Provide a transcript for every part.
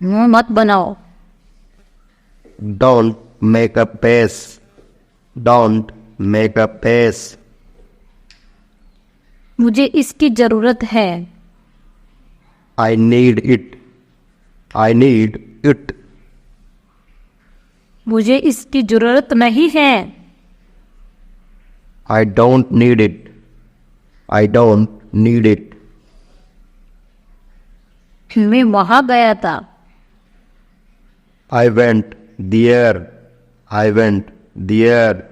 मुंह मत बनाओ। Don't make a face. Don't make a face. मुझे इसकी जरूरत है। I need it. I need it. मुझे इसकी जरूरत नहीं है। I don't need it. I don't need it. मैं वहां गया था। I went there. I went there.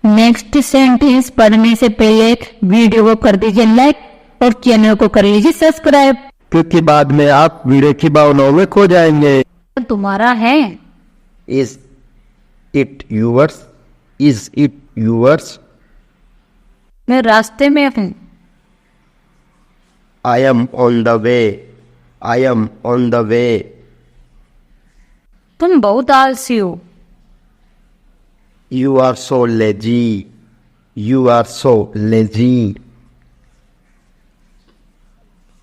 Next sentence पढ़ने से पहले वीडियो को कर दीजिए लाइक और चैनल को कर लीजिए सब्सक्राइब, क्योंकि बाद में आप वीडियो की भावनाओं में खो जाएंगे। तुम्हारा है। Is it yours? Is it yours? मैं रास्ते में हूँ। I am on the way. I am on the way. तुम बहुत आलसी हो। You are so lazy. You are so lazy.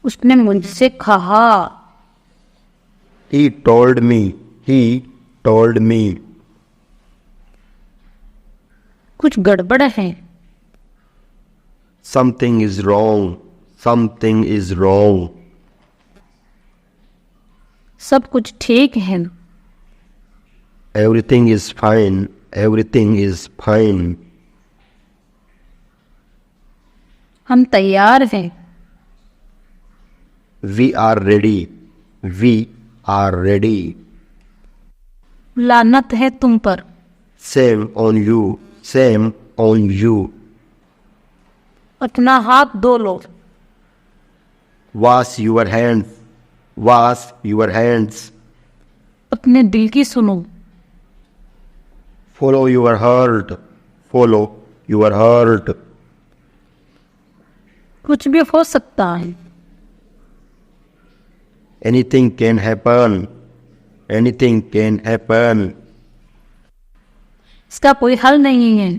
उसने मुझसे कहा। He told me. He told me. कुछ गड़बड़ है। Something is wrong. Something is wrong. सब कुछ ठीक है। Everything is fine. Everything is fine. हम तैयार हैं। We are ready. We are ready. लानत है तुम पर। Same on you. Same on you. अपना हाथ धो लो। Wash your hands. Wash your hands. अपने दिल की सुनो। Follow your heart. Follow your heart. कुछ भी हो सकता है। Anything can happen. Anything can happen. इसका कोई हल नहीं है।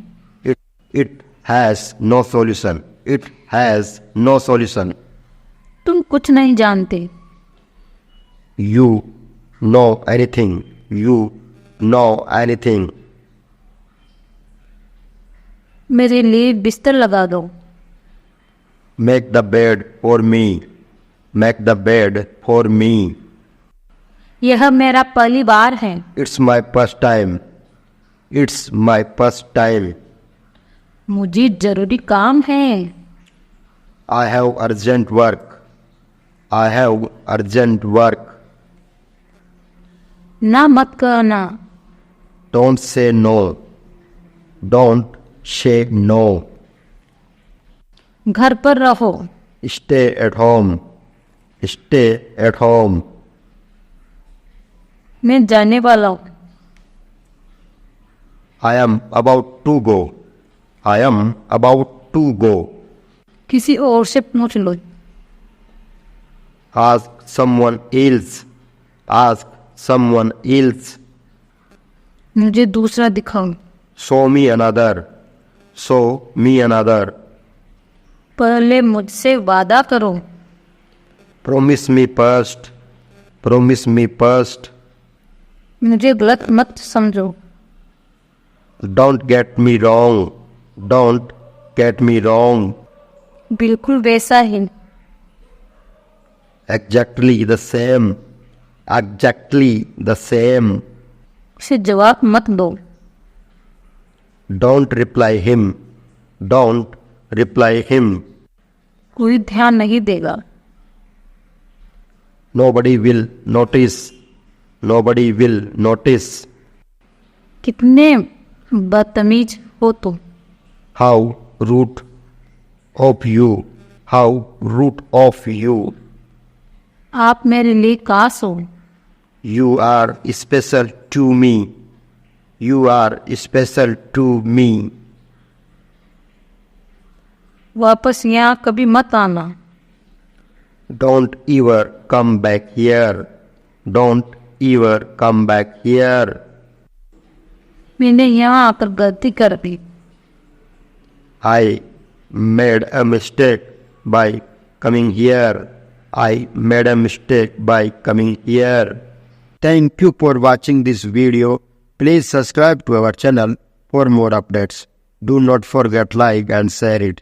It has no solution. It has no solution. तुम कुछ नहीं जानते। You know anything. You know anything. मेरे लिए बिस्तर लगा दो। Make the bed for me. Make the bed for me. यह मेरा पहली बार है। It's my first time. It's my first time. मुझे जरूरी काम है। I have urgent work. I have urgent work. ना मत करना। Don't say no. Don't say no. घर पर रहो। Stay at home. Stay at home. मैं जाने वाला हूँ। I am about to go. I am about to go. किसी और से पूछ लो। Ask someone else. Ask someone else. मुझे दूसरा दिखाओ। Show me another. Show me another. पहले मुझसे वादा करो। Promise me first. Promise me first. मुझे गलत मत समझो। Don't get me wrong. Don't get me wrong. बिल्कुल वैसा ही। Exactly the same. Exactly the same. उसे जवाब मत दो। Don't reply him. Don't reply him. कोई ध्यान नहीं देगा। Nobody will notice. Nobody will notice. कितने बदतमीज हो तुम। How rude of you. How rude of you. आप मेरे लिए खास हो। You are special to me. You are special to me. वापस यहाँ कभी मत आना। Don't ever come back here. Don't ever come back here. मैंने यहाँ आकर गलती कर दी। I made a mistake by coming here. I made a mistake by coming here. Thank you for watching this video. Please subscribe to our channel for more updates. Do not forget like and share it.